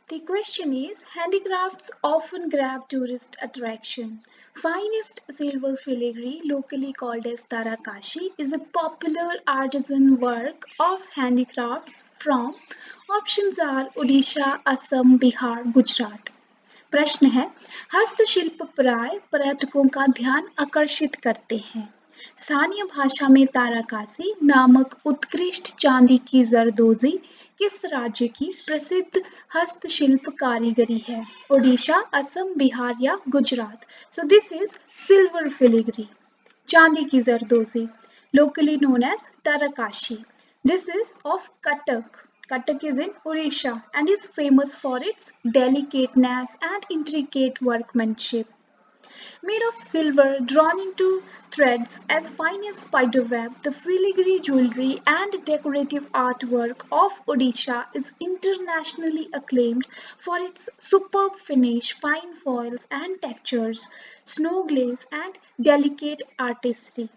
The question is, handicrafts often grab tourist attraction. Finest silver filigree, locally called as Tarakashi, is a popular artisan work of handicrafts from options are Odisha, Assam, Bihar, Gujarat. प्रश्न है, हस्तशिल्प प्राय पर्यटकों का ध्यान आकर्षित करते हैं। स्थानीय भाषा में ताराकासी नामक उत्कृष्ट चांदी की जरदोजी किस राज्य की प्रसिद्ध हस्तशिल्प कारीगरी है? ओडिशा, असम, बिहार या Gujarat? So this is silver filigree, चांदी की जरदोजी, locally known as Tarakashi. This is of Cuttack. Cuttack is in Odisha and is famous for its delicateness and intricate workmanship. Made of silver drawn into threads as fine as spiderweb, the filigree jewelry and decorative artwork of Odisha is internationally acclaimed for its superb finish, fine foils and textures, snow glaze and delicate artistry.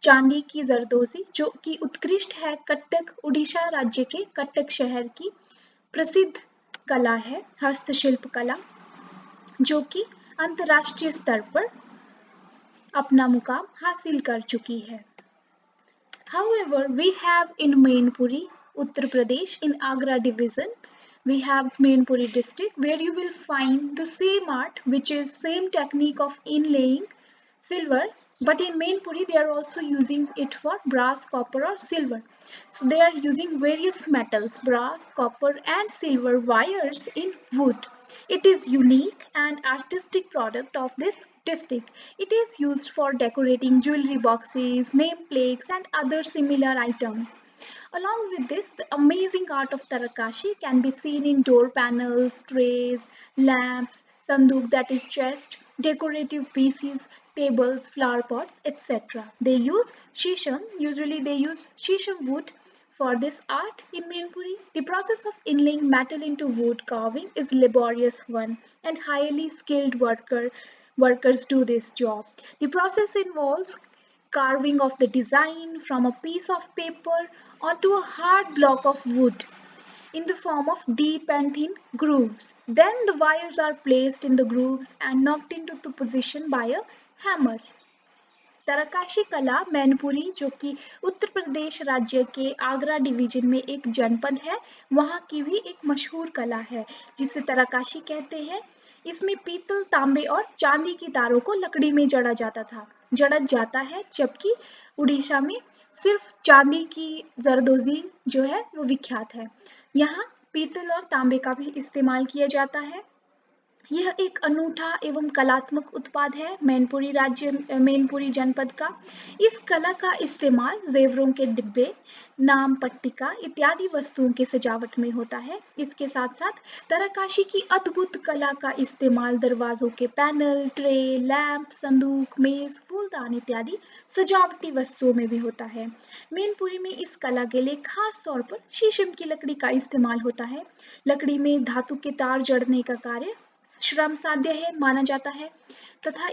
चांदी की जरदोजी जो कि उत्कृष्ट है, कटक उड़ीसा राज्य के कटक शहर की प्रसिद्ध कला है, हस्तशिल्प कला, जो कि अंतर्राष्ट्रीय स्तर पर अपना मुकाम हासिल कर चुकी है। However, we have in Mainpuri, Uttar Pradesh, in Agra division, we have Mainpuri district where you will find the same art, which is same technique of inlaying silver, but in Mainpuri they are also using it for brass, copper or silver. So they are using various metals, brass, copper and silver wires in wood. It is unique and artistic product of this district. It is used for decorating jewelry boxes, name plaques and other similar items. Along with this, the amazing art of Tarakashi can be seen in door panels, trays, lamps, sanduk that is chest, decorative pieces, tables, flower pots, etc. They use shisham, usually they use shisham wood for this art in Mainpuri. The process of inlaying metal into wood carving is laborious one and highly skilled workers do this job. The process involves carving of the design from a piece of paper onto a hard block of wood in the form of deep and thin grooves. Then the wires are placed in the grooves and knocked into the position by a hammer. तरकाशी कला मैनपुरी जो कि उत्तर प्रदेश राज्य के Agra division में एक जनपद है, वहाँ की भी एक मशहूर कला है जिसे तरकाशी कहते हैं। इसमें पीतल, तांबे और चांदी की तारों को लकड़ी में जड़ा जाता है, जबकि उड़ीसा में सिर्फ चांदी की जरदोजी जो है वो विख्यात है। यहाँ पीतल और तांबे का भी इस्तेमाल किया जाता है। यह एक अनूठा एवं कलात्मक उत्पाद है मैनपुरी जनपद का। इस कला का इस्तेमाल जेवरों के डिब्बे, नाम पट्टिका इत्यादि वस्तुओं के सजावट में होता है। इसके साथ साथ तरकाशी की अद्भुत कला का इस्तेमाल दरवाजों के पैनल, ट्रे, लैंप, संदूक, मेज, फूलदान इत्यादि सजावटी वस्तुओं में भी होता है। मैनपुरी में इस कला के लिए खास तौर पर शीशम की लकड़ी का इस्तेमाल होता है। लकड़ी में धातु के तार जड़ने का कार्य श्रम साध्य है माना जाता है तथा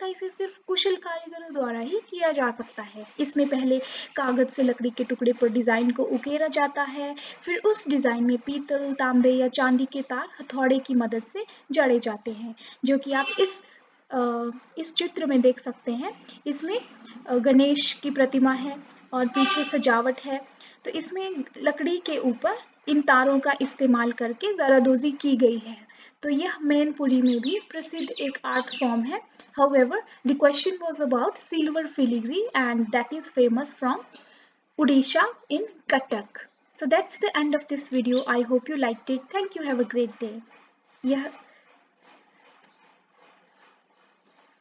इसे सिर्फ कुशल कारीगरों द्वारा ही किया जा सकता है। इसमें पहले कागज से लकड़ी के टुकड़े पर डिजाइन को उकेरा जाता है, फिर उस डिजाइन में पीतल, तांबे या चांदी के तार हथौड़े की मदद से जड़े जाते हैं, जो कि आप इस चित्र में देख सकते हैं। इसमें गणेश की प्रतिमा है और पीछे सजावट है, तो इसमें लकड़ी के ऊपर इन तारों का इस्तेमाल करके जरादोजी की गई है। तो यह मैनपुरी में भी प्रसिद्ध एक आर्ट फॉर्म है। However, the question was about silver filigree and that is famous from Odisha in Cuttack. So that's the end of this video. I hope you liked it. Thank you. Have a great day. यह